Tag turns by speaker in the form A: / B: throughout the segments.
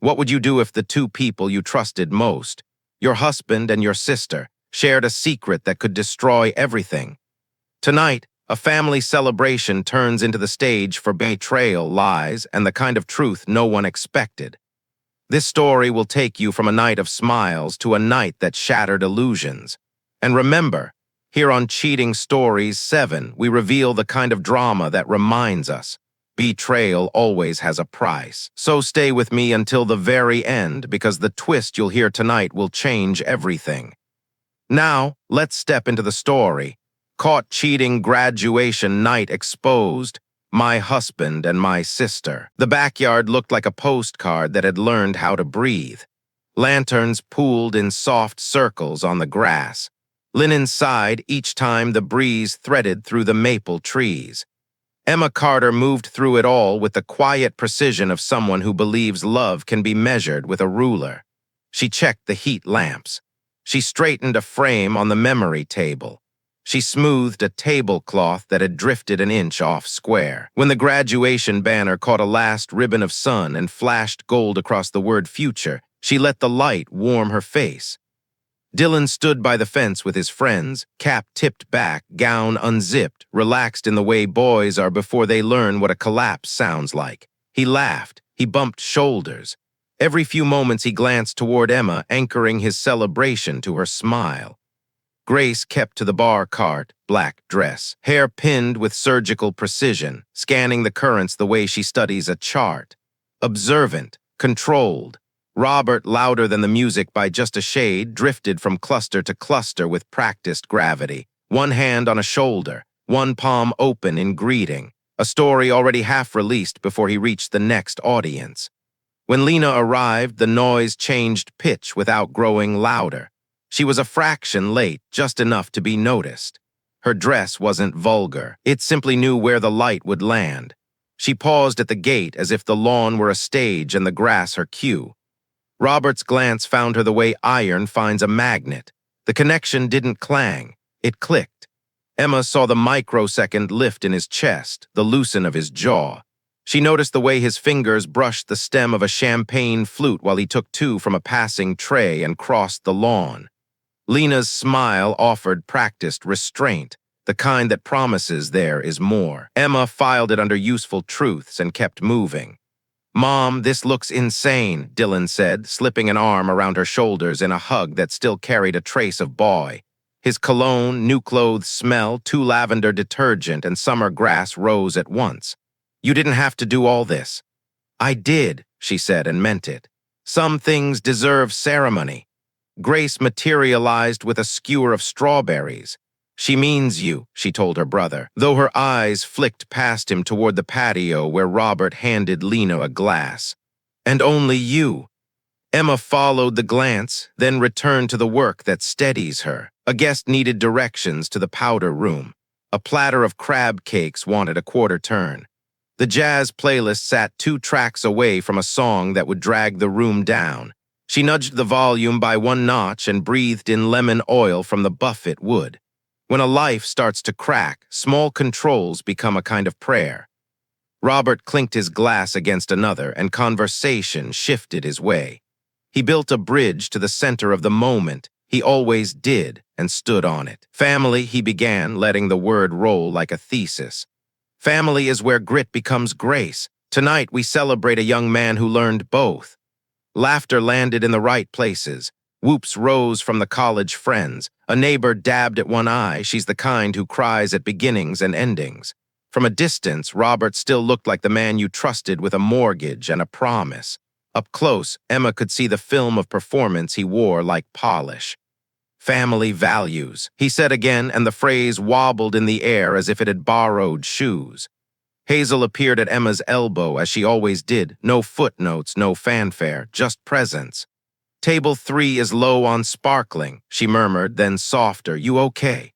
A: What would you do if the two people you trusted most, your husband and your sister, shared a secret that could destroy everything? Tonight, a family celebration turns into the stage for betrayal, lies, and the kind of truth no one expected. This story will take you from a night of smiles to a night that shattered illusions. And remember, here on Cheating Stories 7, we reveal the kind of drama that reminds us betrayal always has a price. So stay with me until the very end, because the twist you'll hear tonight will change everything. Now, let's step into the story. Caught cheating graduation night exposed. My husband and my sister. The backyard looked like a postcard that had learned how to breathe. Lanterns pooled in soft circles on the grass. Linen sighed each time the breeze threaded through the maple trees. Emma Carter moved through it all with the quiet precision of someone who believes love can be measured with a ruler. She checked the heat lamps. She straightened a frame on the memory table. She smoothed a tablecloth that had drifted an inch off square. When the graduation banner caught a last ribbon of sun and flashed gold across the word future, she let the light warm her face. Dylan stood by the fence with his friends, cap tipped back, gown unzipped, relaxed in the way boys are before they learn what a collapse sounds like. He laughed. He bumped shoulders. Every few moments he glanced toward Emma, anchoring his celebration to her smile. Grace kept to the bar cart, black dress, hair pinned with surgical precision, scanning the currents the way she studies a chart. Observant, controlled. Robert, louder than the music by just a shade, drifted from cluster to cluster with practiced gravity, one hand on a shoulder, one palm open in greeting, a story already half released before he reached the next audience. When Lina arrived, the noise changed pitch without growing louder. She was a fraction late, just enough to be noticed. Her dress wasn't vulgar. It simply knew where the light would land. She paused at the gate as if the lawn were a stage and the grass her cue. Robert's glance found her the way iron finds a magnet. The connection didn't clang. It clicked. Emma saw the microsecond lift in his chest, the loosen of his jaw. She noticed the way his fingers brushed the stem of a champagne flute while he took two from a passing tray and crossed the lawn. Lina's smile offered practiced restraint, the kind that promises there is more. Emma filed it under useful truths and kept moving. "Mom, this looks insane," Dylan said, slipping an arm around her shoulders in a hug that still carried a trace of boy. His cologne, new clothes smell, two lavender detergent, and summer grass rose at once. "You didn't have to do all this." "I did," she said, and meant it. "Some things deserve ceremony." Grace materialized with a skewer of strawberries. "She means you," she told her brother, though her eyes flicked past him toward the patio where Robert handed Lina a glass. "And only you." Emma followed the glance, then returned to the work that steadies her. A guest needed directions to the powder room. A platter of crab cakes wanted a quarter turn. The jazz playlist sat 2 tracks away from a song that would drag the room down. She nudged the volume by 1 notch and breathed in lemon oil from the buffet wood. When a life starts to crack, small controls become a kind of prayer. Robert clinked his glass against another, and conversation shifted his way. He built a bridge to the center of the moment. He always did, and stood on it. "Family," he began, letting the word roll like a thesis. "Family is where grit becomes grace. Tonight we celebrate a young man who learned both." Laughter landed in the right places. Whoops rose from the college friends. A neighbor dabbed at one eye. She's the kind who cries at beginnings and endings. From a distance, Robert still looked like the man you trusted with a mortgage and a promise. Up close, Emma could see the film of performance he wore like polish. "Family values," he said again, and the phrase wobbled in the air as if it had borrowed shoes. Hazel appeared at Emma's elbow, as she always did. No footnotes, no fanfare, just presence. "Table 3 is low on sparkling," she murmured, then softer. "You okay?"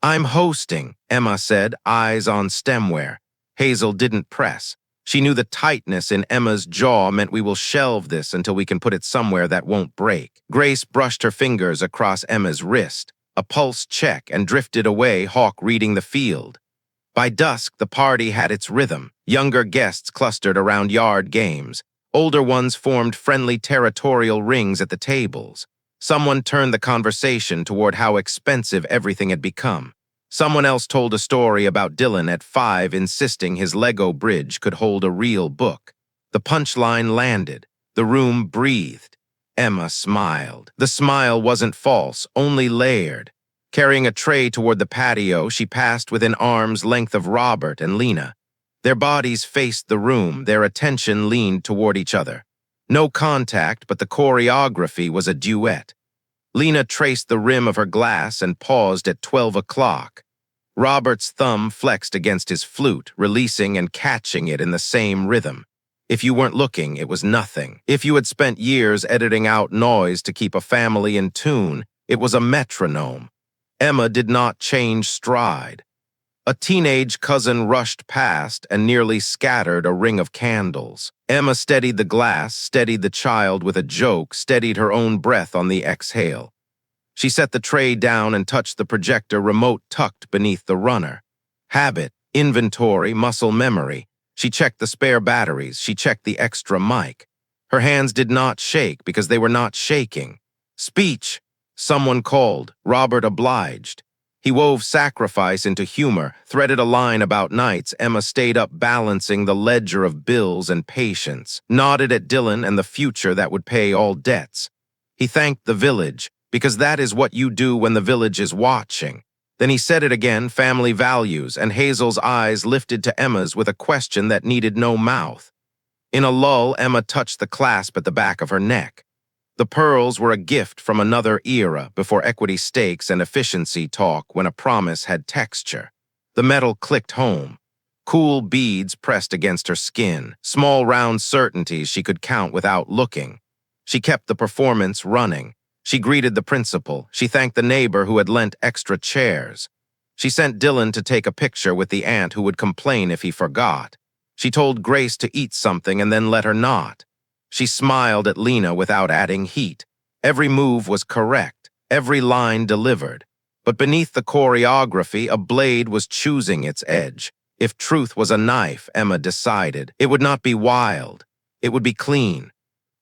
A: "I'm hosting," Emma said, eyes on stemware. Hazel didn't press. She knew the tightness in Emma's jaw meant we will shelve this until we can put it somewhere that won't break. Grace brushed her fingers across Emma's wrist, a pulse check, and drifted away, Hawk reading the field. By dusk, the party had its rhythm. Younger guests clustered around yard games. Older ones formed friendly territorial rings at the tables. Someone turned the conversation toward how expensive everything had become. Someone else told a story about Dylan at 5 insisting his Lego bridge could hold a real book. The punchline landed. The room breathed. Emma smiled. The smile wasn't false, only layered. Carrying a tray toward the patio, she passed within arm's length of Robert and Lina. Their bodies faced the room, their attention leaned toward each other. No contact, but the choreography was a duet. Lina traced the rim of her glass and paused at 12 o'clock. Robert's thumb flexed against his flute, releasing and catching it in the same rhythm. If you weren't looking, it was nothing. If you had spent years editing out noise to keep a family in tune, it was a metronome. Emma did not change stride. A teenage cousin rushed past and nearly scattered a ring of candles. Emma steadied the glass, steadied the child with a joke, steadied her own breath on the exhale. She set the tray down and touched the projector remote tucked beneath the runner. Habit, inventory, muscle memory. She checked the spare batteries. She checked the extra mic. Her hands did not shake because they were not shaking. Speech! Someone called. Robert obliged. He wove sacrifice into humor, threaded a line about nights Emma stayed up balancing the ledger of bills and patience, nodded at Dylan and the future that would pay all debts. He thanked the village, because that is what you do when the village is watching. Then he said it again, family values, and Hazel's eyes lifted to Emma's with a question that needed no mouth. In a lull, Emma touched the clasp at the back of her neck. The pearls were a gift from another era before equity stakes and efficiency talk when a promise had texture. The metal clicked home. Cool beads pressed against her skin, small round certainties she could count without looking. She kept the performance running. She greeted the principal. She thanked the neighbor who had lent extra chairs. She sent Dylan to take a picture with the aunt who would complain if he forgot. She told Grace to eat something and then let her not. She smiled at Lina without adding heat. Every move was correct, every line delivered. But beneath the choreography, a blade was choosing its edge. If truth was a knife, Emma decided, it would not be wild. It would be clean.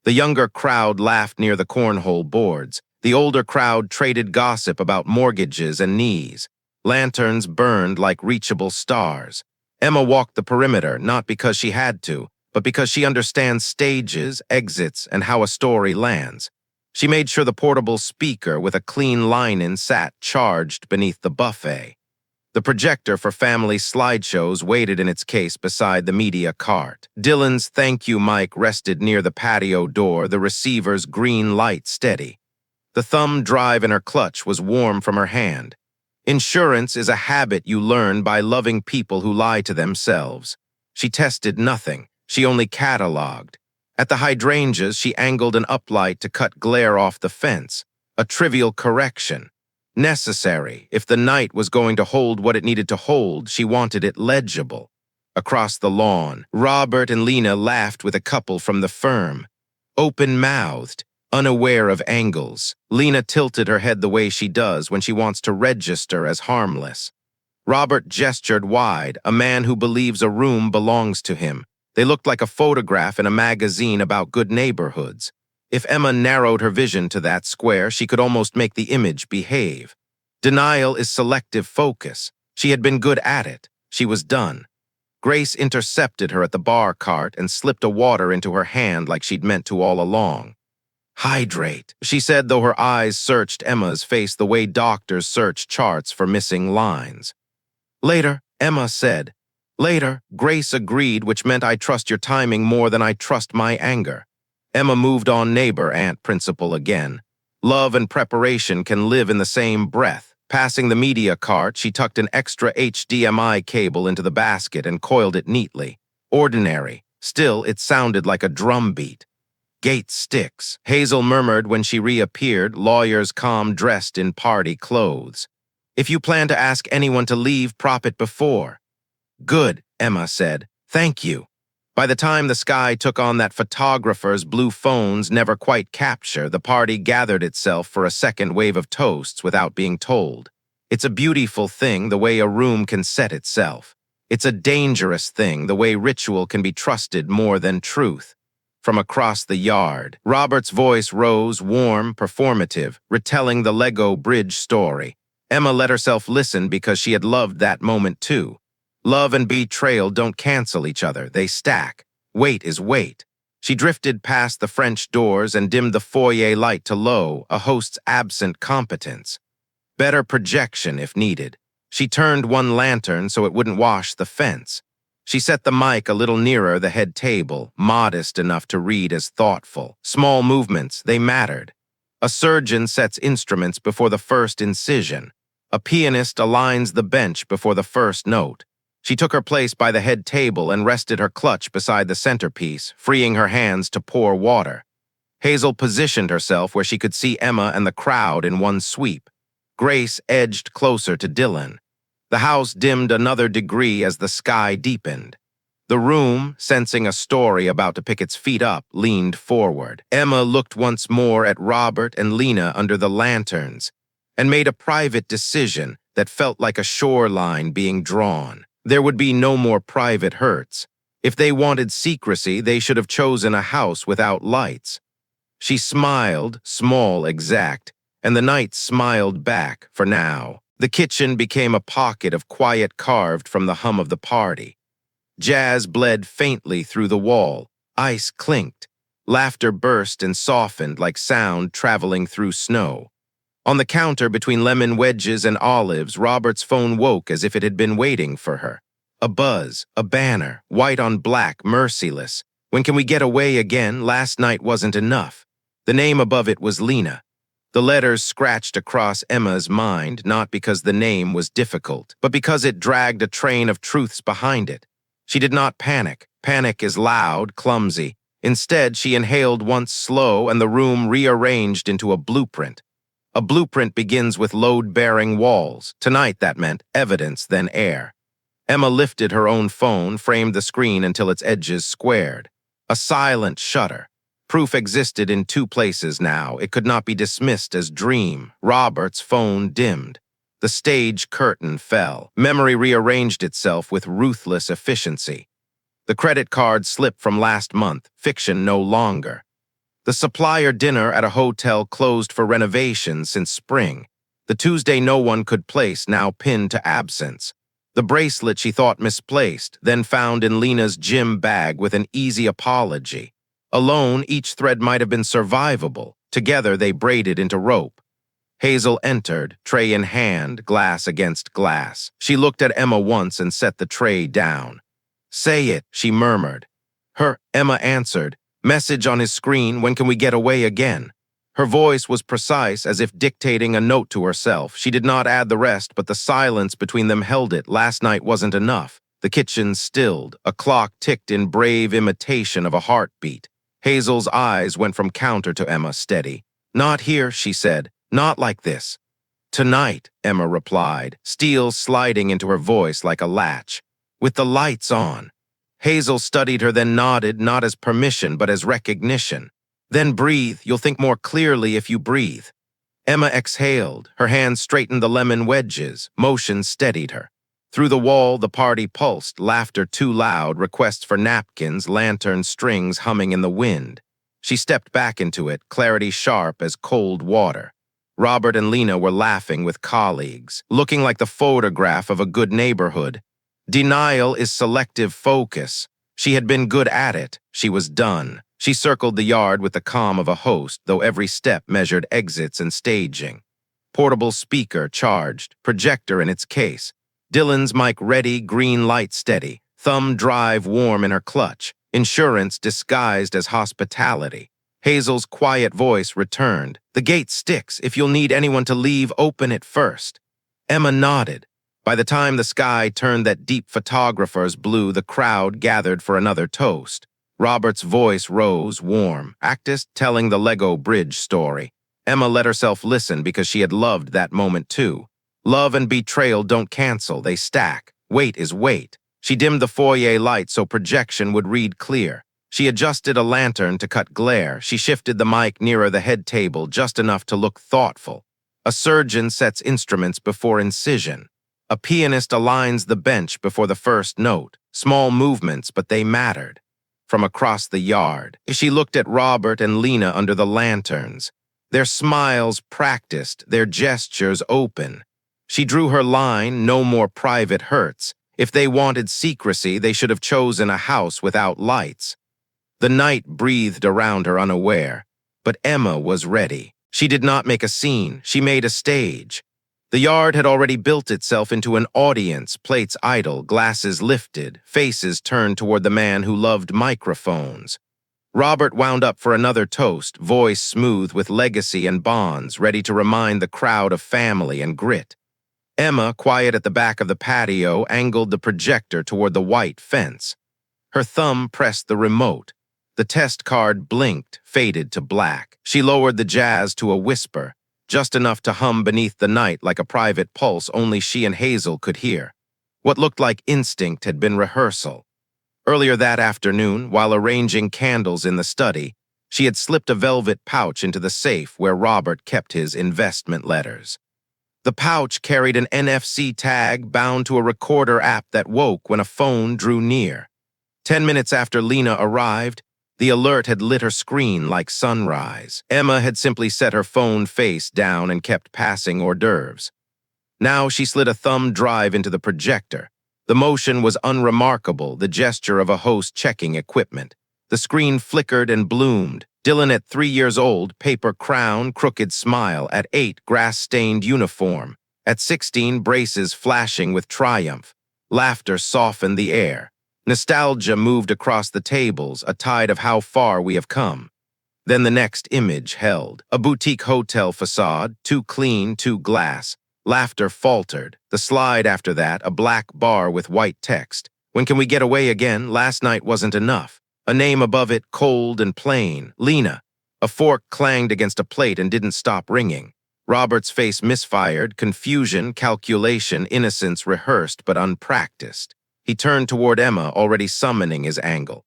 A: The younger crowd laughed near the cornhole boards. The older crowd traded gossip about mortgages and knees. Lanterns burned like reachable stars. Emma walked the perimeter, not because she had to, but because she understands stages, exits, and how a story lands. She made sure the portable speaker with a clean line-in sat charged beneath the buffet. The projector for family slideshows waited in its case beside the media cart. Dylan's thank you mic rested near the patio door, the receiver's green light steady. The thumb drive in her clutch was warm from her hand. Insurance is a habit you learn by loving people who lie to themselves. She tested nothing. She only cataloged. At the hydrangeas, she angled an uplight to cut glare off the fence. A trivial correction. Necessary. If the night was going to hold what it needed to hold, she wanted it legible. Across the lawn, Robert and Lina laughed with a couple from the firm. Open-mouthed, unaware of angles, Lina tilted her head the way she does when she wants to register as harmless. Robert gestured wide, a man who believes a room belongs to him. They looked like a photograph in a magazine about good neighborhoods. If Emma narrowed her vision to that square, she could almost make the image behave. Denial is selective focus. She had been good at it. She was done. Grace intercepted her at the bar cart and slipped a water into her hand like she'd meant to all along. Hydrate, she said, though her eyes searched Emma's face the way doctors search charts for missing lines. Later, Emma said. Later, Grace agreed, which meant I trust your timing more than I trust my anger. Emma moved on neighbor, aunt, principal again. Love and preparation can live in the same breath. Passing the media cart, she tucked an extra HDMI cable into the basket and coiled it neatly. Ordinary. Still, it sounded like a drum beat. Gate sticks, Hazel murmured when she reappeared, lawyers calm dressed in party clothes. If you plan to ask anyone to leave, prop it before. Good, Emma said. Thank you. By the time the sky took on that photographer's blue phones never quite capture, the party gathered itself for a second wave of toasts without being told. It's a beautiful thing the way a room can set itself. It's a dangerous thing the way ritual can be trusted more than truth. from across the yard. Robert's voice rose, warm, performative, retelling the Lego bridge story. Emma let herself listen because she had loved that moment too. Love and betrayal don't cancel each other, they stack. Weight is weight. She drifted past the French doors and dimmed the foyer light to low, a host's absent competence. Better projection if needed. She turned one lantern so it wouldn't wash the fence. She set the mic a little nearer the head table, modest enough to read as thoughtful. Small movements, they mattered. A surgeon sets instruments before the first incision. A pianist aligns the bench before the first note. She took her place by the head table and rested her clutch beside the centerpiece, freeing her hands to pour water. Hazel positioned herself where she could see Emma and the crowd in one sweep. Grace edged closer to Dylan. The house dimmed another degree as the sky deepened. The room, sensing a story about to pick its feet up, leaned forward. Emma looked once more at Robert and Lina under the lanterns and made a private decision that felt like a shoreline being drawn. There would be no more private hurts. If they wanted secrecy, they should have chosen a house without lights. She smiled, small, exact, and the night smiled back, for now. The kitchen became a pocket of quiet carved from the hum of the party. Jazz bled faintly through the wall. Ice clinked. Laughter burst and softened like sound traveling through snow. On the counter between lemon wedges and olives, Robert's phone woke as if it had been waiting for her. A buzz, a banner, white on black, merciless. When can we get away again? Last night wasn't enough. The name above it was Lina. The letters scratched across Emma's mind, not because the name was difficult, but because it dragged a train of truths behind it. She did not panic. Panic is loud, clumsy. Instead, she inhaled once slow, and the room rearranged into a blueprint. A blueprint begins with load-bearing walls. Tonight, that meant evidence, then air. Emma lifted her own phone, framed the screen until its edges squared. A silent shudder. Proof existed in two places now. It could not be dismissed as dream. Robert's phone dimmed. The stage curtain fell. Memory rearranged itself with ruthless efficiency. The credit card slipped from last month. Fiction no longer. The supplier dinner at a hotel closed for renovation since spring. The Tuesday no one could place, now pinned to absence. The bracelet she thought misplaced, then found in Lina's gym bag with an easy apology. Alone, each thread might have been survivable. Together, they braided into rope. Hazel entered, tray in hand, glass against glass. She looked at Emma once and set the tray down. "Say it," she murmured. Emma answered. "Message on his screen, when can we get away again?" Her voice was precise, as if dictating a note to herself. She did not add the rest, but the silence between them held it. Last night wasn't enough. The kitchen stilled. A clock ticked in brave imitation of a heartbeat. Hazel's eyes went from counter to Emma, steady. "Not here," she said. "Not like this." "Tonight," Emma replied, steel sliding into her voice like a latch. "With the lights on." Hazel studied her, then nodded, not as permission, but as recognition. "Then breathe. You'll think more clearly if you breathe." Emma exhaled. Her hands straightened the lemon wedges. Motion steadied her. Through the wall, the party pulsed, laughter too loud, requests for napkins, lantern strings humming in the wind. She stepped back into it, clarity sharp as cold water. Robert and Lina were laughing with colleagues, looking like the photograph of a good neighborhood. Denial is selective focus. She had been good at it. She was done. She circled the yard with the calm of a host, though every step measured exits and staging. Portable speaker charged, projector in its case. Dylan's mic ready, green light steady, thumb drive warm in her clutch, insurance disguised as hospitality. Hazel's quiet voice returned. "The gate sticks. If you'll need anyone to leave, open it first." Emma nodded. By the time the sky turned that deep photographer's blue, the crowd gathered for another toast. Robert's voice rose, warm, actist telling the Lego bridge story. Emma let herself listen because she had loved that moment too. Love and betrayal don't cancel, they stack. Weight is weight. She dimmed the foyer light so projection would read clear. She adjusted a lantern to cut glare. She shifted the mic nearer the head table just enough to look thoughtful. A surgeon sets instruments before incision. A pianist aligns the bench before the first note. Small movements, but they mattered. from across the yard. She looked at Robert and Lina under the lanterns, their smiles practiced, their gestures open. She drew her line, no more private hurts. If they wanted secrecy, they should have chosen a house without lights. The night breathed around her unaware, but Emma was ready. She did not make a scene, she made a stage. The yard had already built itself into an audience, plates idle, glasses lifted, faces turned toward the man who loved microphones. Robert wound up for another toast, voice smooth with legacy and bonds, ready to remind the crowd of family and grit. Emma, quiet at the back of the patio, angled the projector toward the white fence. Her thumb pressed the remote. The test card blinked, faded to black. She lowered the jazz to a whisper, just enough to hum beneath the night like a private pulse only she and Hazel could hear. What looked like instinct had been rehearsal. Earlier that afternoon, while arranging candles in the study, she had slipped a velvet pouch into the safe where Robert kept his investment letters. The pouch carried an NFC tag bound to a recorder app that woke when a phone drew near. 10 minutes after Lina arrived, the alert had lit her screen like sunrise. Emma had simply set her phone face down and kept passing hors d'oeuvres. Now she slid a thumb drive into the projector. The motion was unremarkable, the gesture of a host checking equipment. The screen flickered and bloomed. Dylan at 3 years old, paper crown, crooked smile. At 8, grass-stained uniform. At 16, braces flashing with triumph. Laughter softened the air. Nostalgia moved across the tables, a tide of how far we have come. Then the next image held. A boutique hotel facade, too clean, too glass. Laughter faltered. The slide after that, a black bar with white text. When can we get away again? Last night wasn't enough. A name above it, cold and plain. Lina. A fork clanged against a plate and didn't stop ringing. Robert's face misfired, confusion, calculation, innocence rehearsed but unpracticed. He turned toward Emma, already summoning his angle.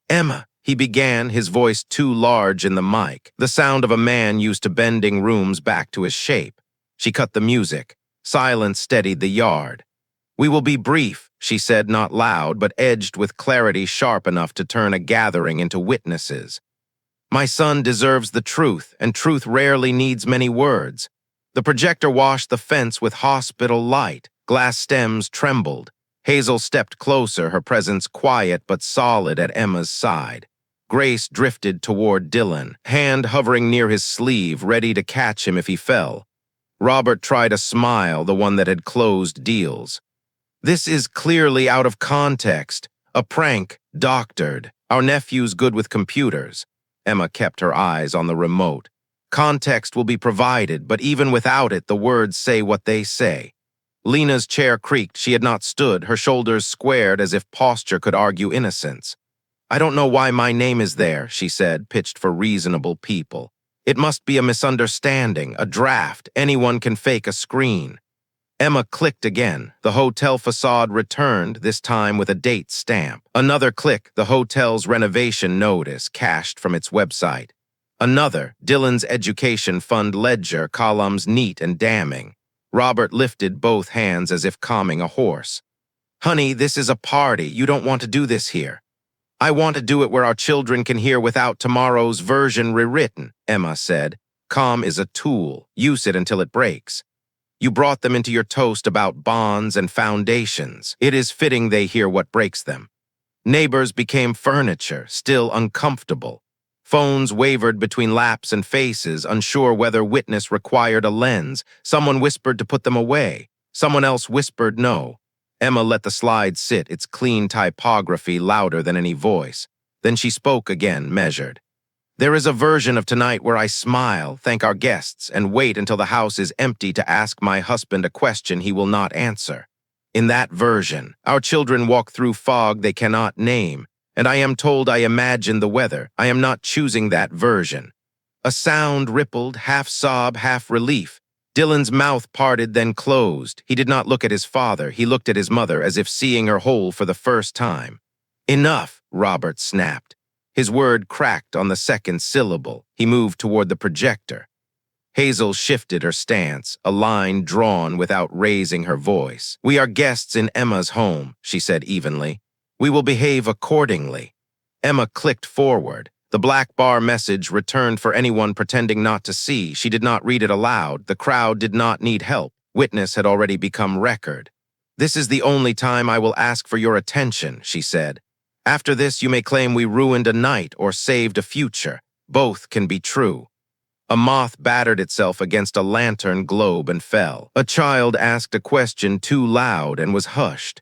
A: "Emma," he began, his voice too large in the mic, the sound of a man used to bending rooms back to his shape. She cut the music. Silence steadied the yard. "We will be brief," she said, not loud, but edged with clarity sharp enough to turn a gathering into witnesses. "My son deserves the truth, and truth rarely needs many words." The projector washed the fence with hospital light. Glass stems trembled. Hazel stepped closer, her presence quiet but solid at Emma's side. Grace drifted toward Dylan, hand hovering near his sleeve, ready to catch him if he fell. Robert tried a smile, the one that had closed deals. "This is clearly out of context. A prank, doctored. Our nephew's good with computers." Emma kept her eyes on the remote. "Context will be provided, but even without it, the words say what they say." Lina's chair creaked. She had not stood, her shoulders squared as if posture could argue innocence. "I don't know why my name is there," she said, pitched for reasonable people. "It must be a misunderstanding, a draft. Anyone can fake a screen." Emma clicked again. The hotel facade returned, this time with a date stamp. Another click, the hotel's renovation notice, cached from its website. Another, Dylan's education fund ledger, columns neat and damning. Robert lifted both hands as if calming a horse. "Honey, this is a party. You don't want to do this here." "I want to do it where our children can hear without tomorrow's version rewritten," Emma said. "Calm is a tool. Use it until it breaks. You brought them into your toast about bonds and foundations. It is fitting they hear what breaks them." Neighbors became furniture, still uncomfortable. Phones wavered between laps and faces, unsure whether witness required a lens. Someone whispered to put them away. Someone else whispered no. Emma let the slide sit, its clean typography louder than any voice. Then she spoke again, measured. "There is a version of tonight where I smile, thank our guests, and wait until the house is empty to ask my husband a question he will not answer. In that version, our children walk through fog they cannot name, and I am told I imagine the weather. I am not choosing that version." A sound rippled, half sob, half relief. Dylan's mouth parted, then closed. He did not look at his father. He looked at his mother, as if seeing her whole for the first time. "Enough," Robert snapped. His word cracked on the second syllable. He moved toward the projector. Hazel shifted her stance, a line drawn without raising her voice. "We are guests in Emma's home," she said evenly. "We will behave accordingly." Emma clicked forward. The black bar message returned for anyone pretending not to see. She did not read it aloud. The crowd did not need help. Witness had already become record. "This is the only time I will ask for your attention," she said. "After this, you may claim we ruined a night or saved a future. Both can be true." A moth battered itself against a lantern globe and fell. A child asked a question too loud and was hushed.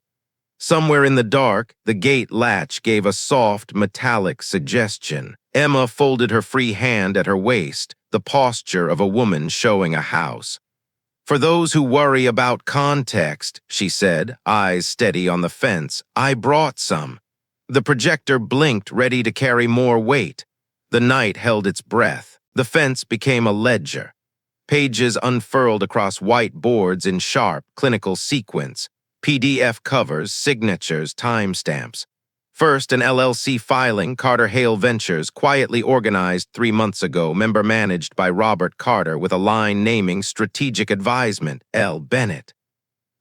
A: Somewhere in the dark, the gate latch gave a soft, metallic suggestion. Emma folded her free hand at her waist, the posture of a woman showing a house. "For those who worry about context," she said, eyes steady on the fence, "I brought some." The projector blinked, ready to carry more weight. The night held its breath. The fence became a ledger. Pages unfurled across white boards in sharp, clinical sequence. PDF covers, signatures, timestamps. First, an LLC filing, Carter Hale Ventures, quietly organized 3 months ago, member managed by Robert Carter with a line naming Strategic Advisement, L. Bennett.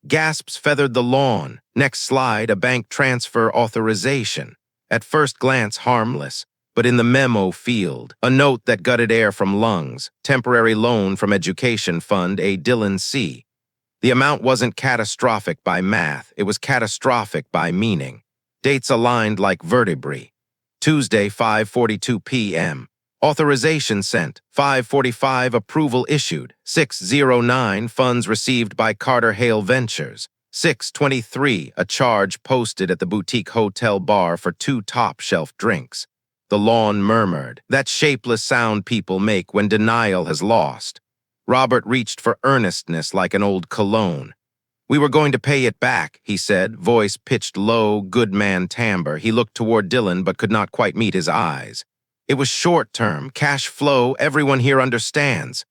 A: Gasps feathered the lawn. Next slide, a bank transfer authorization. At first glance, harmless. But in the memo field, a note that gutted air from lungs, temporary loan from Education Fund, a Dillon C. The amount wasn't catastrophic by math, it was catastrophic by meaning. Dates aligned like vertebrae. Tuesday, 5:42 p.m. Authorization sent. 5:45 approval issued. 6:09 funds received by Carter Hale Ventures. 6:23 a charge posted at the boutique hotel bar for 2 top-shelf drinks. The lawn murmured, that shapeless sound people make when denial has lost. Robert reached for earnestness like an old cologne. "We were going to pay it back," he said, voice pitched low, good man timbre. He looked toward Dillon but could not quite meet his eyes. "It was short-term, cash flow, everyone here understands."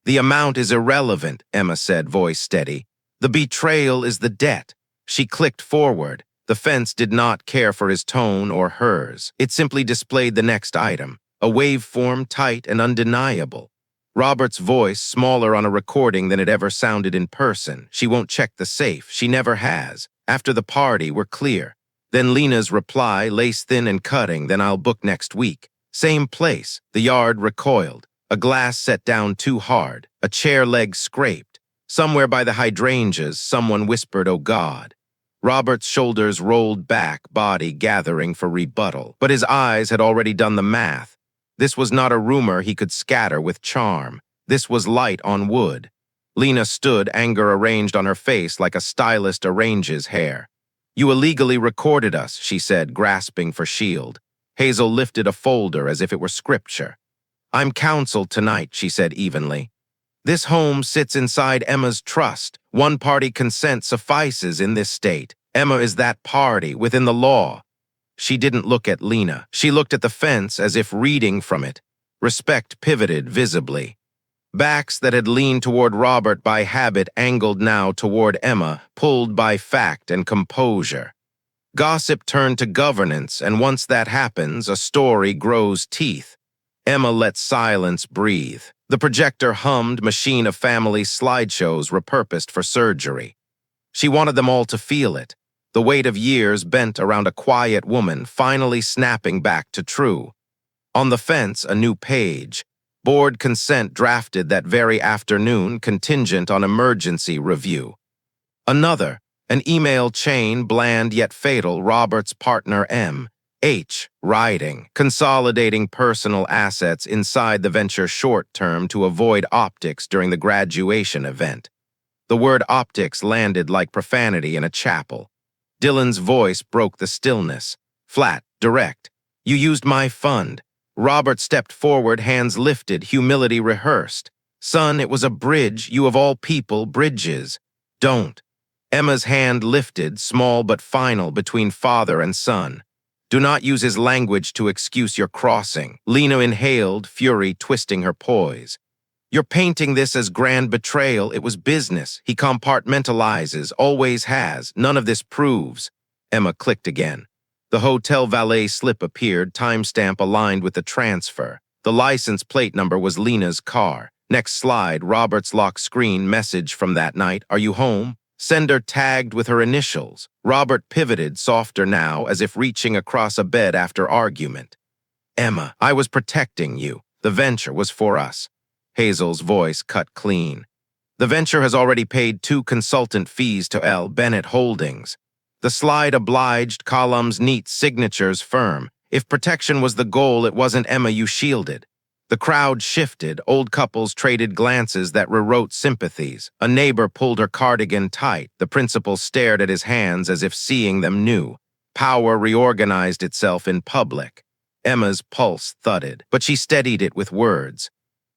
A: "The amount is irrelevant," Emma said, voice steady. "The betrayal is the debt." She clicked forward. The fence did not care for his tone or hers. It simply displayed the next item, a waveform tight and undeniable. Robert's voice, smaller on a recording than it ever sounded in person. "She won't check the safe. She never has. After the party, we're clear." Then Lina's reply, lace-thin and cutting, "Then I'll book next week. Same place." The yard recoiled. A glass set down too hard. A chair leg scraped. Somewhere by the hydrangeas, someone whispered, "Oh God." Robert's shoulders rolled back, body gathering for rebuttal. But his eyes had already done the math. This was not a rumor he could scatter with charm. This was light on wood. Lina stood, anger arranged on her face like a stylist arranges hair. "You illegally recorded us," she said, grasping for shield. Hazel lifted a folder as if it were scripture. "I'm counsel tonight," she said evenly. "This home sits inside Emma's trust. One-party consent suffices in this state. Emma is that party within the law." She didn't look at Lina. She looked at the fence as if reading from it. Respect pivoted visibly. Backs that had leaned toward Robert by habit angled now toward Emma, pulled by fact and composure. Gossip turned to governance, and once that happens, a story grows teeth. Emma let silence breathe. The projector hummed, machine of family slideshows repurposed for surgery. She wanted them all to feel it. The weight of years bent around a quiet woman, finally snapping back to true. On the fence, a new page. Board consent drafted that very afternoon, contingent on emergency review. Another, an email chain, bland yet fatal, Robert's partner M.H. writing, consolidating personal assets inside the venture short-term to avoid optics during the graduation event. The word optics landed like profanity in a chapel. Dillon's voice broke the stillness. Flat, direct. "You used my fund." Robert stepped forward, hands lifted, humility rehearsed. "Son, it was a bridge, you of all people, bridges. Don't." Emma's hand lifted, small but final, between father and son. "Do not use his language to excuse your crossing." Lina inhaled, fury twisting her poise. "You're painting this as grand betrayal. It was business. He compartmentalizes, always has. None of this proves." Emma clicked again. The hotel valet slip appeared, timestamp aligned with the transfer. The license plate number was Lina's car. Next slide, Robert's lock screen message from that night. "Are you home?" Sender tagged with her initials. Robert pivoted, softer now, as if reaching across a bed after argument. Emma, I was protecting you. The venture was for us. Hazel's voice cut clean. The venture has already paid 2 consultant fees to L. Bennett Holdings. The slide obliged, columns neat, signatures firm. If protection was the goal, it wasn't Emma you shielded. The crowd shifted, old couples traded glances that rewrote sympathies. A neighbor pulled her cardigan tight. The principal stared at his hands as if seeing them new. Power reorganized itself in public. Emma's pulse thudded, but she steadied it with words.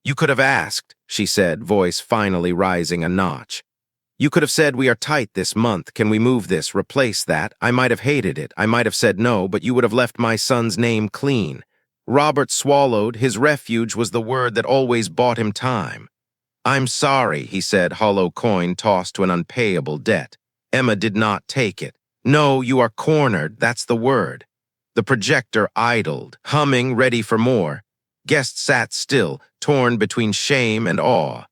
A: You could have asked, she said, voice finally rising a notch. You could have said, we are tight this month. Can we move this, replace that? I might have hated it. I might have said no, but you would have left my son's name clean. Robert swallowed. His refuge was the word that always bought him time. I'm sorry, he said, hollow coin tossed to an unpayable debt. Emma did not take it. No, you are cornered, that's the word. The projector idled, humming, ready for more. Guests sat still, torn between shame and awe.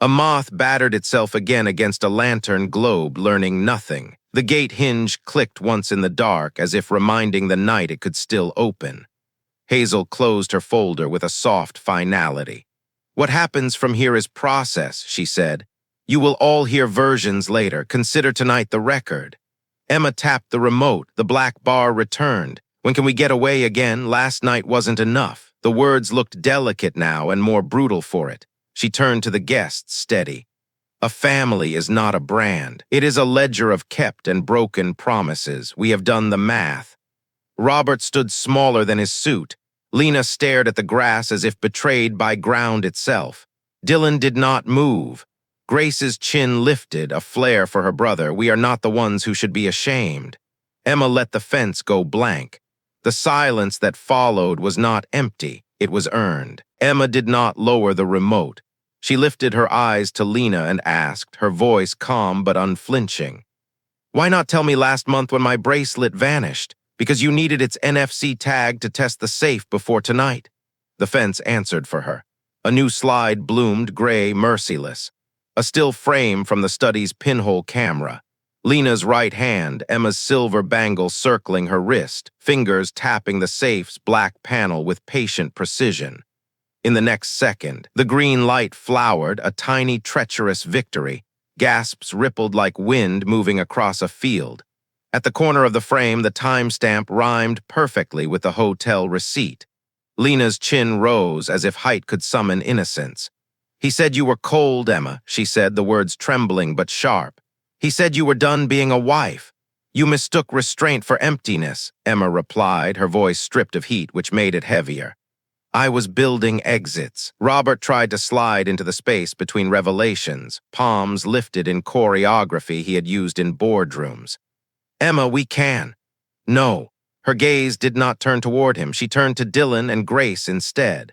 A: A moth battered itself again against a lantern globe, learning nothing. The gate hinge clicked once in the dark, as if reminding the night it could still open. Hazel closed her folder with a soft finality. What happens from here is process, she said. You will all hear versions later. Consider tonight the record. Emma tapped the remote. The black bar returned. When can we get away again? Last night wasn't enough. The words looked delicate now and more brutal for it. She turned to the guests, steady. A family is not a brand. It is a ledger of kept and broken promises. We have done the math. Robert stood smaller than his suit. Lina stared at the grass as if betrayed by ground itself. Dylan did not move. Grace's chin lifted, a flare for her brother. We are not the ones who should be ashamed. Emma let the fence go blank. The silence that followed was not empty. It was earned. Emma did not lower the remote. She lifted her eyes to Lina and asked, her voice calm but unflinching. Why not tell me last month when my bracelet vanished? Because you needed its NFC tag to test the safe before tonight. The fence answered for her. A new slide bloomed, gray, merciless. A still frame from the study's pinhole camera. Lina's right hand, Emma's silver bangle circling her wrist, fingers tapping the safe's black panel with patient precision. In the next second, the green light flowered, a tiny, treacherous victory. Gasps rippled like wind moving across a field. At the corner of the frame, the timestamp rhymed perfectly with the hotel receipt. Lina's chin rose as if height could summon innocence. He said you were cold, Emma, she said, the words trembling but sharp. He said you were done being a wife. You mistook restraint for emptiness, Emma replied, her voice stripped of heat, which made it heavier. I was building exits. Robert tried to slide into the space between revelations, palms lifted in choreography he had used in boardrooms. Emma, we can. No. Her gaze did not turn toward him. She turned to Dylan and Grace instead.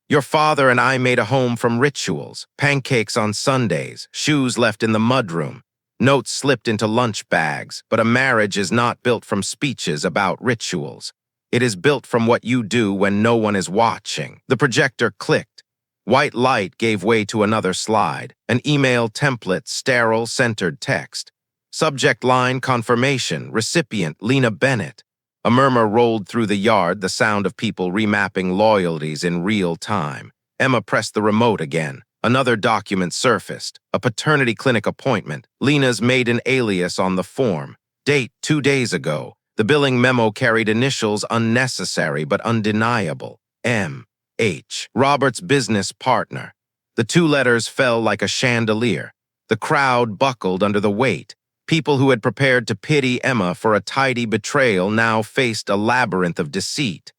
A: Your father and I made a home from rituals, pancakes on Sundays, shoes left in the mudroom, notes slipped into lunch bags, but a marriage is not built from speeches about rituals. It is built from what you do when no one is watching. The projector clicked. White light gave way to another slide, an email template, sterile, centered text. Subject line confirmation, recipient Lina Bennett. A murmur rolled through the yard, the sound of people remapping loyalties in real time. Emma pressed the remote again. Another document surfaced, a paternity clinic appointment, Lina's maiden alias on the form. Date 2 days ago. The billing memo carried initials unnecessary but undeniable. M.H. Robert's business partner. The 2 letters fell like a chandelier. The crowd buckled under the weight. People who had prepared to pity Emma for a tidy betrayal now faced a labyrinth of deceit.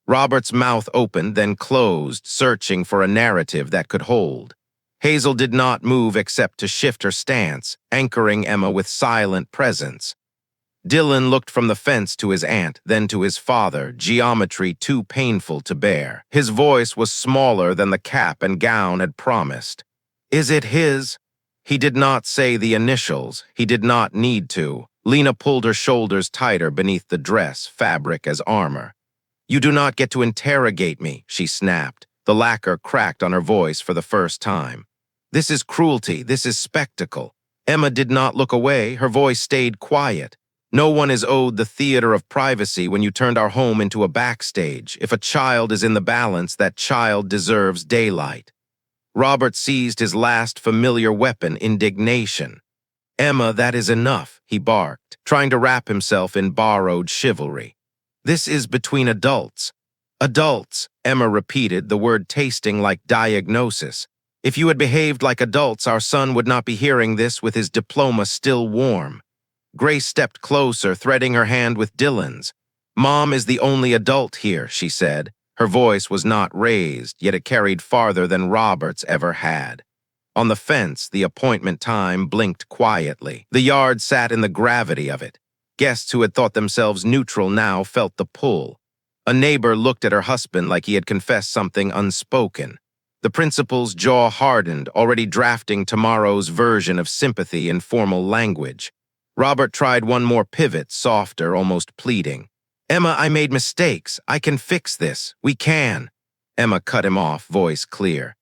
A: Robert's mouth opened, then closed, searching for a narrative that could hold. Hazel did not move except to shift her stance, anchoring Emma with silent presence. Dylan looked from the fence to his aunt, then to his father, geometry too painful to bear. His voice was smaller than the cap and gown had promised. Is it his? He did not say the initials. He did not need to. Lina pulled her shoulders tighter beneath the dress, fabric as armor. You do not get to interrogate me, she snapped. The lacquer cracked on her voice for the first time. This is cruelty. This is spectacle. Emma did not look away. Her voice stayed quiet. No one is owed the theater of privacy when you turned our home into a backstage. If a child is in the balance, that child deserves daylight. Robert seized his last familiar weapon, indignation. Emma, that is enough, he barked, trying to wrap himself in borrowed chivalry. This is between adults. Adults, Emma repeated, the word tasting like diagnosis. If you had behaved like adults, our son would not be hearing this with his diploma still warm. Grace stepped closer, threading her hand with Dylan's. Mom is the only adult here, she said. Her voice was not raised, yet it carried farther than Robert's ever had. On the fence, the appointment time blinked quietly. The yard sat in the gravity of it. Guests who had thought themselves neutral now felt the pull. A neighbor looked at her husband like he had confessed something unspoken. The principal's jaw hardened, already drafting tomorrow's version of sympathy in formal language. Robert tried one more pivot, softer, almost pleading. Emma, I made mistakes. I can fix this. We can. Emma cut him off, voice clear.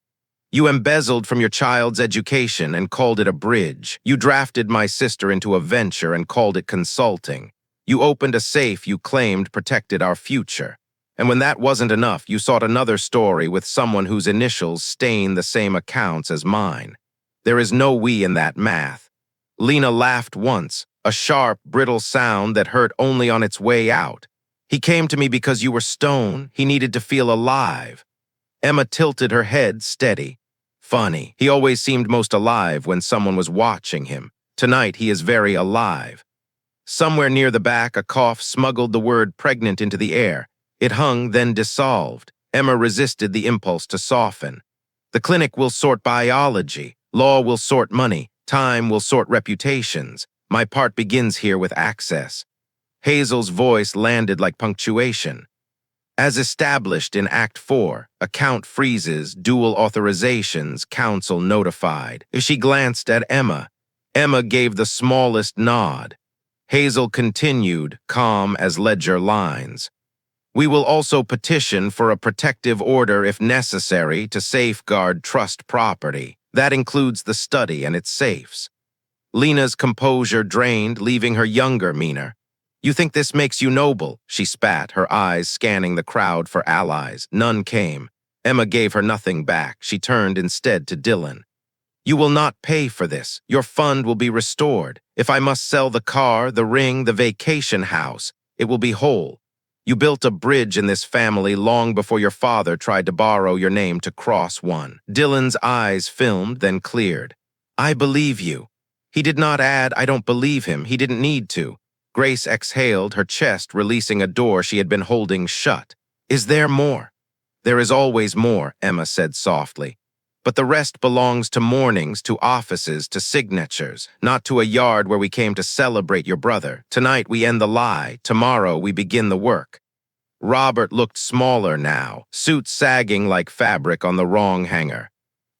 A: You embezzled from your child's education and called it a bridge. You drafted my sister into a venture and called it consulting. You opened a safe you claimed protected our future. And when that wasn't enough, you sought another story with someone whose initials stain the same accounts as mine. There is no we in that math. Lina laughed once, a sharp, brittle sound that hurt only on its way out. He came to me because you were stone. He needed to feel alive. Emma tilted her head, steady. Funny, he always seemed most alive when someone was watching him. Tonight he is very alive. Somewhere near the back, a cough smuggled the word pregnant into the air. It hung, then dissolved. Emma resisted the impulse to soften. The clinic will sort biology. Law will sort money. Time will sort reputations. My part begins here with access. Hazel's voice landed like punctuation. As established in Act 4, account freezes, dual authorizations, counsel notified. She glanced at Emma. Emma gave the smallest nod. Hazel continued, calm as ledger lines. We will also petition for a protective order if necessary to safeguard trust property. That includes the study and its safes. Lina's composure drained, leaving her younger meaner. You think this makes you noble, she spat, her eyes scanning the crowd for allies. None came. Emma gave her nothing back. She turned instead to Dylan. You will not pay for this. Your fund will be restored. If I must sell the car, the ring, the vacation house, it will be whole. You built a bridge in this family long before your father tried to borrow your name to cross one. Dylan's eyes filmed, then cleared. I believe you. He did not add, I don't believe him. He didn't need to. Grace exhaled, her chest releasing a door she had been holding shut. Is there more? There is always more, Emma said softly. But the rest belongs to mornings, to offices, to signatures, not to a yard where we came to celebrate your brother. Tonight we end the lie. Tomorrow we begin the work. Robert looked smaller now, suit sagging like fabric on the wrong hanger.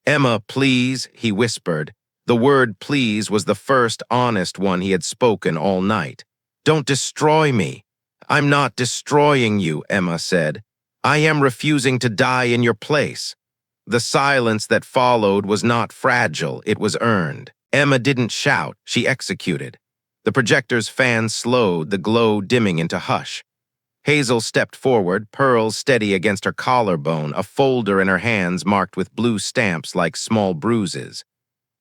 A: Emma, please, he whispered. The word please was the first honest one he had spoken all night. Don't destroy me. I'm not destroying you, Emma said. I am refusing to die in your place. The silence that followed was not fragile, it was earned. Emma didn't shout, she executed. The projector's fan slowed, the glow dimming into hush. Hazel stepped forward, pearls steady against her collarbone, a folder in her hands marked with blue stamps like small bruises.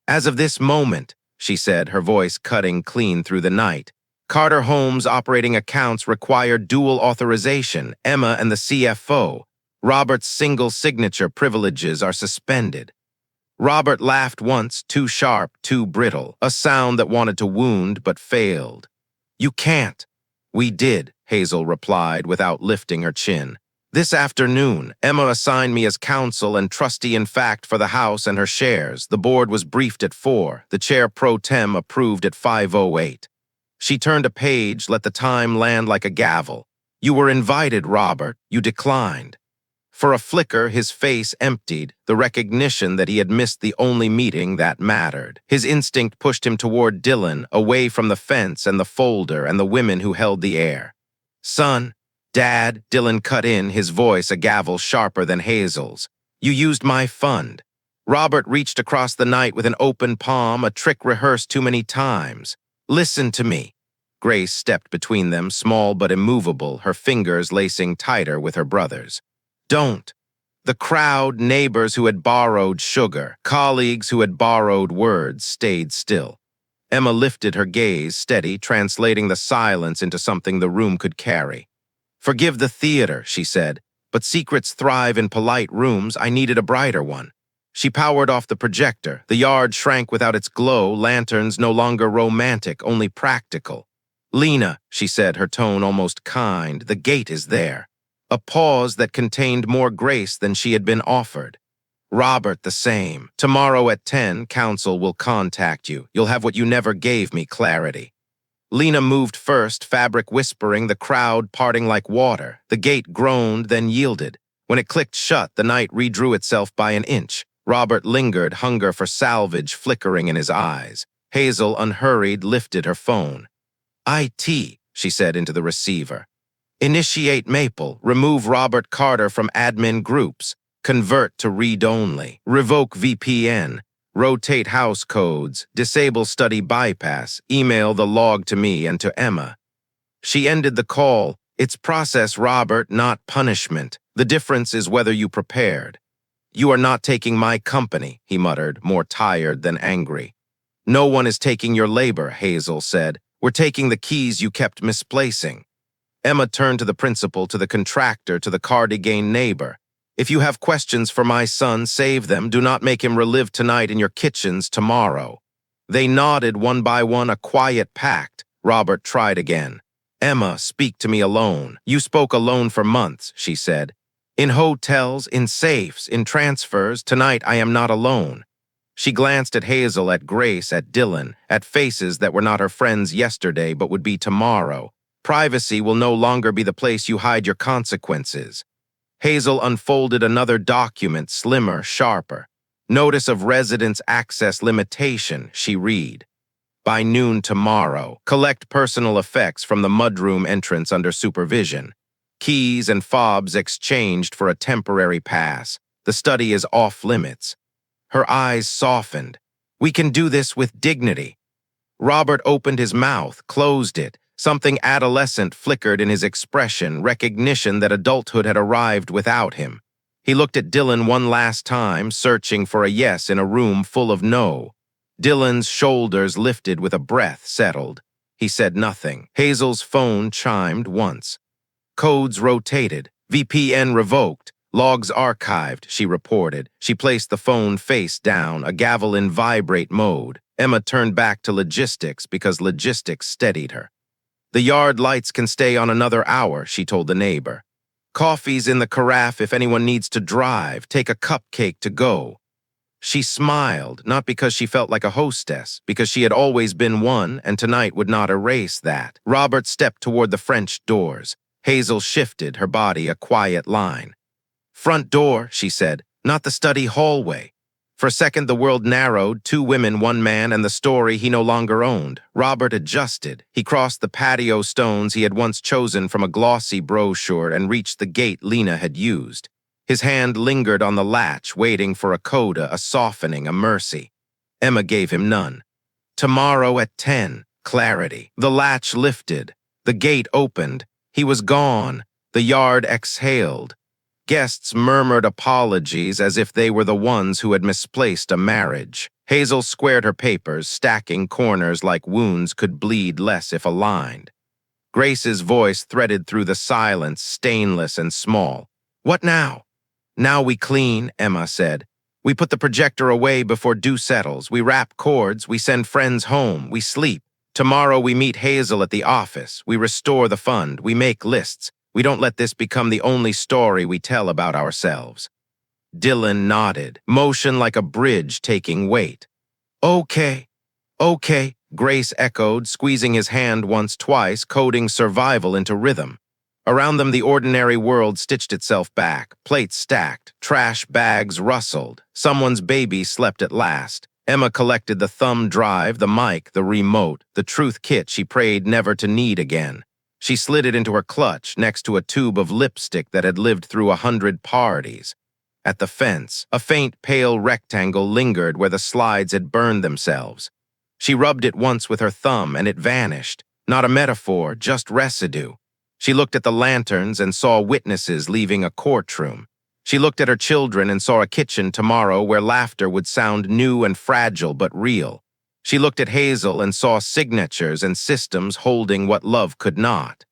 A: As of this moment, she said, her voice cutting clean through the night, Carter Home's operating accounts require dual authorization, Emma and the CFO. Robert's single signature privileges are suspended. Robert laughed once, too sharp, too brittle, a sound that wanted to wound but failed. You can't. We did, Hazel replied without lifting her chin. This afternoon, Emma assigned me as counsel and trustee in fact for the house and her shares. The board was briefed at 4. The chair pro tem approved at 5:08. She turned a page, let the time land like a gavel. You were invited, Robert. You declined. For a flicker, his face emptied, the recognition that he had missed the only meeting that mattered. His instinct pushed him toward Dylan, away from the fence and the folder and the women who held the air. Son, Dad, Dylan cut in, his voice a gavel sharper than Hazel's. You used my fund. Robert reached across the night with an open palm, a trick rehearsed too many times. Listen to me. Grace stepped between them, small but immovable, her fingers lacing tighter with her brother's. Don't. The crowd, neighbors who had borrowed sugar, colleagues who had borrowed words, stayed still. Emma lifted her gaze, steady, translating the silence into something the room could carry. Forgive the theater, she said, but secrets thrive in polite rooms. I needed a brighter one. She powered off the projector. The yard shrank without its glow, lanterns no longer romantic, only practical. Lina, she said, her tone almost kind, the gate is there. A pause that contained more grace than she had been offered. Robert, the same. Tomorrow at 10, counsel will contact you. You'll have what you never gave me, clarity. Lina moved first, fabric whispering, the crowd parting like water. The gate groaned, then yielded. When it clicked shut, the night redrew itself by an inch. Robert lingered, hunger for salvage flickering in his eyes. Hazel, unhurried, lifted her phone. IT, she said into the receiver. Initiate Maple, remove Robert Carter from admin groups, convert to read-only, revoke VPN, rotate house codes, disable study bypass, email the log to me and to Emma. She ended the call. It's process, Robert, not punishment. The difference is whether you prepared. You are not taking my company, he muttered, more tired than angry. No one is taking your labor, Hazel said. We're taking the keys you kept misplacing. Emma turned to the principal, to the contractor, to the Cardigan neighbor. If you have questions for my son, save them. Do not make him relive tonight in your kitchens tomorrow. They nodded one by one, a quiet pact. Robert tried again. Emma, speak to me alone. You spoke alone for months, she said. In hotels, in safes, in transfers, tonight I am not alone. She glanced at Hazel, at Grace, at Dylan, at faces that were not her friends yesterday but would be tomorrow. Privacy will no longer be the place you hide your consequences. Hazel unfolded another document, slimmer, sharper. Notice of residence access limitation, she read. By noon tomorrow, collect personal effects from the mudroom entrance under supervision. Keys and fobs exchanged for a temporary pass. The study is off limits. Her eyes softened. We can do this with dignity. Robert opened his mouth, closed it. Something adolescent flickered in his expression, recognition that adulthood had arrived without him. He looked at Dylan one last time, searching for a yes in a room full of no. Dylan's shoulders lifted with a breath settled. He said nothing. Hazel's phone chimed once. Codes rotated. VPN revoked. Logs archived, she reported. She placed the phone face down, a gavel in vibrate mode. Emma turned back to logistics because logistics steadied her. The yard lights can stay on another hour, she told the neighbor. Coffee's in the carafe if anyone needs to drive. Take a cupcake to go. She smiled, not because she felt like a hostess, because she had always been one, and tonight would not erase that. Robert stepped toward the French doors. Hazel shifted, her body a quiet line. Front door, she said, not the study hallway. For a second, the world narrowed, 2 women, 1 man, and the story he no longer owned. Robert adjusted. He crossed the patio stones he had once chosen from a glossy brochure and reached the gate Lina had used. His hand lingered on the latch, waiting for a coda, a softening, a mercy. Emma gave him none. Tomorrow at 10, clarity. The latch lifted. The gate opened. He was gone. The yard exhaled. Guests murmured apologies as if they were the ones who had misplaced a marriage. Hazel squared her papers, stacking corners like wounds could bleed less if aligned. Grace's voice threaded through the silence, stainless and small. What now? Now we clean, Emma said. We put the projector away before dew settles. We wrap cords. We send friends home. We sleep. Tomorrow we meet Hazel at the office. We restore the fund. We make lists. We don't let this become the only story we tell about ourselves. Dylan nodded, motion like a bridge taking weight. Okay, Grace echoed, squeezing his hand once, twice, coding survival into rhythm. Around them, the ordinary world stitched itself back, plates stacked, trash bags rustled. Someone's baby slept at last. Emma collected the thumb drive, the mic, the remote, the truth kit she prayed never to need again. She slid it into her clutch next to a tube of lipstick that had lived through 100 parties. At the fence, a faint pale rectangle lingered where the slides had burned themselves. She rubbed it once with her thumb and it vanished. Not a metaphor, just residue. She looked at the lanterns and saw witnesses leaving a courtroom. She looked at her children and saw a kitchen tomorrow where laughter would sound new and fragile but real. She looked at Hazel and saw signatures and systems holding what love could not.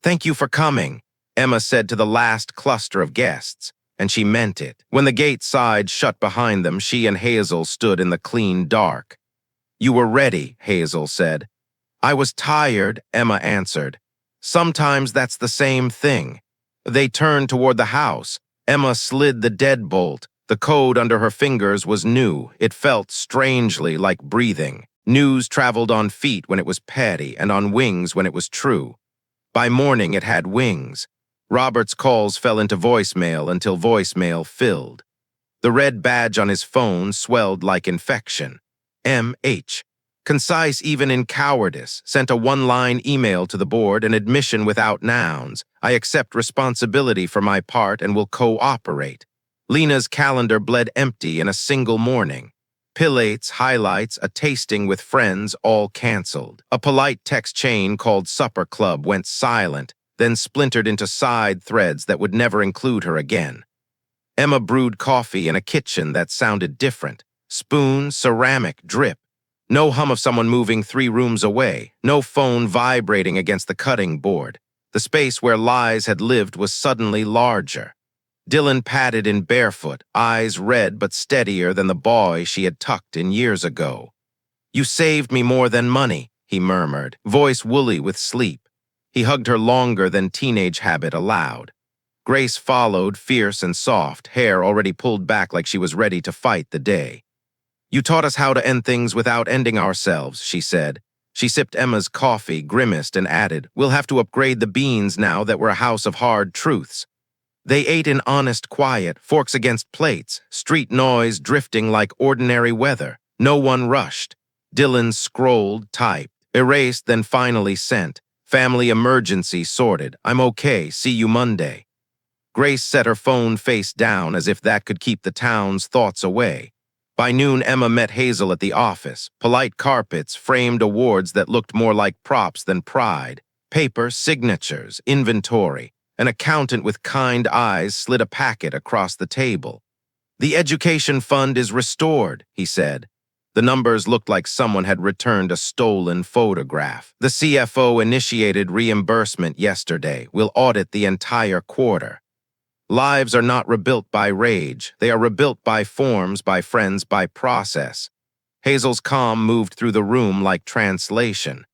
A: "Thank you for coming," Emma said to the last cluster of guests, and she meant it. When the gate side shut behind them, she and Hazel stood in the clean dark. "You were ready," Hazel said. "I was tired," Emma answered. "Sometimes that's the same thing." They turned toward the house. Emma slid the deadbolt. The code under her fingers was new. It felt strangely like breathing. News traveled on feet when it was petty and on wings when it was true. By morning, it had wings. Robert's calls fell into voicemail until voicemail filled. The red badge on his phone swelled like infection. M.H. Concise even in cowardice, sent a one-line email to the board, an admission without nouns. "I accept responsibility for my part and will cooperate." Lina's calendar bled empty in a single morning. Pilates, highlights, a tasting with friends, all canceled. A polite text chain called Supper Club went silent, then splintered into side threads that would never include her again. Emma brewed coffee in a kitchen that sounded different. Spoon, ceramic, drip. No hum of someone moving 3 rooms away. No phone vibrating against the cutting board. The space where lies had lived was suddenly larger. Dylan padded in barefoot, eyes red but steadier than the boy she had tucked in years ago. "You saved me more than money," he murmured, voice woolly with sleep. He hugged her longer than teenage habit allowed. Grace followed, fierce and soft, hair already pulled back like she was ready to fight the day. "You taught us how to end things without ending ourselves," she said. She sipped Emma's coffee, grimaced, and added, "We'll have to upgrade the beans now that we're a house of hard truths." They ate in honest quiet, forks against plates, street noise drifting like ordinary weather. No one rushed. Dylan scrolled, typed, erased, then finally sent. "Family emergency sorted. I'm okay. See you Monday." Grace set her phone face down as if that could keep the town's thoughts away. By noon, Emma met Hazel at the office. Polite carpets, framed awards that looked more like props than pride. Paper, signatures, inventory. An accountant with kind eyes slid a packet across the table. "The education fund is restored," he said. The numbers looked like someone had returned a stolen photograph. "The CFO initiated reimbursement yesterday. We'll audit the entire quarter." Lives are not rebuilt by rage. They are rebuilt by forms, by friends, by process. Hazel's calm moved through the room like translation.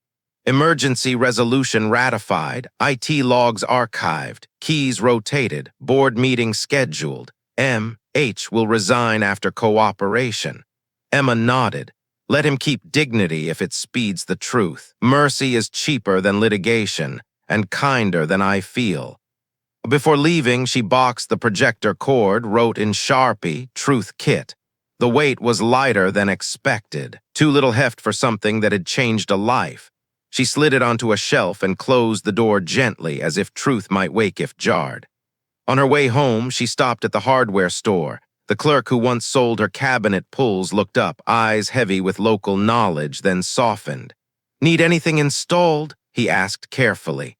A: Emergency resolution ratified, IT logs archived, keys rotated, board meeting scheduled. M.H. will resign after cooperation. Emma nodded. "Let him keep dignity if it speeds the truth. Mercy is cheaper than litigation, and kinder than I feel." Before leaving, she boxed the projector cord, wrote in Sharpie, "Truth Kit." The weight was lighter than expected, too little heft for something that had changed a life. She slid it onto a shelf and closed the door gently, as if truth might wake if jarred. On her way home, she stopped at the hardware store. The clerk who once sold her cabinet pulls looked up, eyes heavy with local knowledge, then softened. "Need anything installed?" he asked carefully.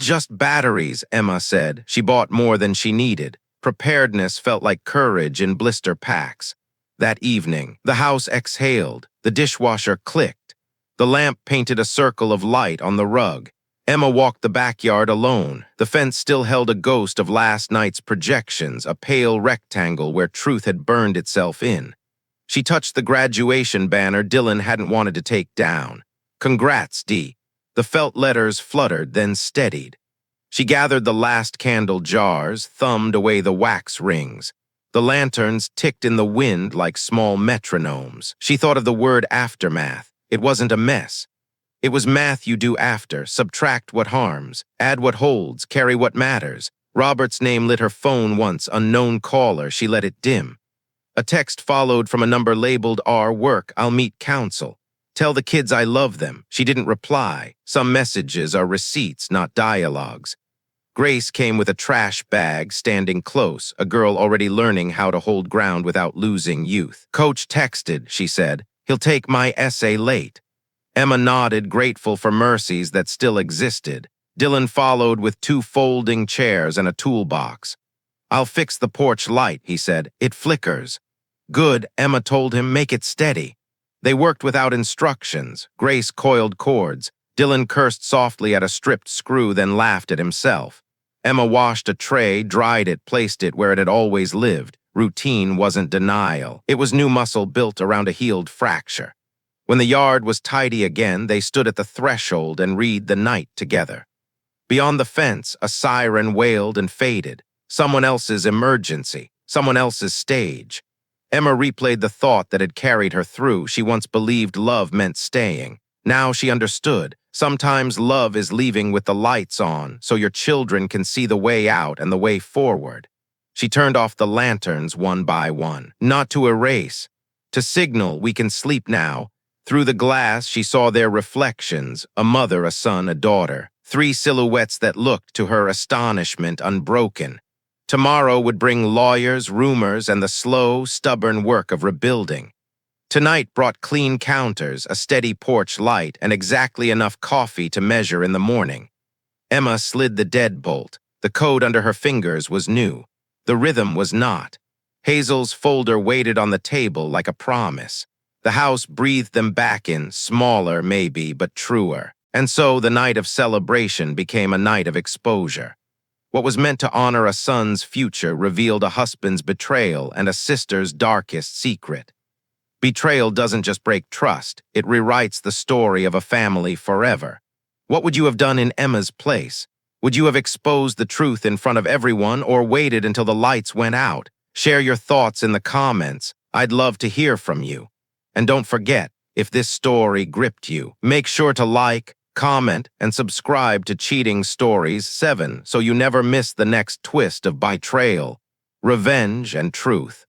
A: "Just batteries," Emma said. She bought more than she needed. Preparedness felt like courage in blister packs. That evening, the house exhaled. The dishwasher clicked. The lamp painted a circle of light on the rug. Emma walked the backyard alone. The fence still held a ghost of last night's projections, a pale rectangle where truth had burned itself in. She touched the graduation banner Dylan hadn't wanted to take down. "Congrats, D." The felt letters fluttered, then steadied. She gathered the last candle jars, thumbed away the wax rings. The lanterns ticked in the wind like small metronomes. She thought of the word aftermath. It wasn't a mess. It was math you do after, subtract what harms, add what holds, carry what matters. Robert's name lit her phone once, unknown caller, she let it dim. A text followed from a number labeled R work, I'll meet counsel. Tell the kids I love them. She didn't reply. Some messages are receipts, not dialogues. Grace came with a trash bag, standing close, a girl already learning how to hold ground without losing youth. "Coach texted," she said. "He'll take my essay late." Emma nodded, grateful for mercies that still existed. Dylan followed with 2 folding chairs and a toolbox. "I'll fix the porch light," he said. "It flickers." "Good," Emma told him. "Make it steady." They worked without instructions. Grace coiled cords. Dylan cursed softly at a stripped screw, then laughed at himself. Emma washed a tray, dried it, placed it where it had always lived. Routine wasn't denial. It was new muscle built around a healed fracture. When the yard was tidy again, they stood at the threshold and read the night together. Beyond the fence, a siren wailed and faded. Someone else's emergency, someone else's stage. Emma replayed the thought that had carried her through. She once believed love meant staying. Now she understood. Sometimes love is leaving with the lights on, so your children can see the way out and the way forward. She turned off the lanterns one by one, not to erase, to signal we can sleep now. Through the glass, she saw their reflections, a mother, a son, a daughter, 3 silhouettes that looked, to her astonishment, unbroken. Tomorrow would bring lawyers, rumors, and the slow, stubborn work of rebuilding. Tonight brought clean counters, a steady porch light, and exactly enough coffee to measure in the morning. Emma slid the deadbolt. The code under her fingers was new. The rhythm was not. Hazel's folder waited on the table like a promise. The house breathed them back in, smaller maybe, but truer. And so the night of celebration became a night of exposure. What was meant to honor a son's future revealed a husband's betrayal and a sister's darkest secret. Betrayal doesn't just break trust, it rewrites the story of a family forever. What would you have done in Emma's place? Would you have exposed the truth in front of everyone or waited until the lights went out? Share your thoughts in the comments. I'd love to hear from you. And don't forget, if this story gripped you, make sure to like, comment, and subscribe to Cheating Stories 7 so you never miss the next twist of betrayal, revenge, and truth.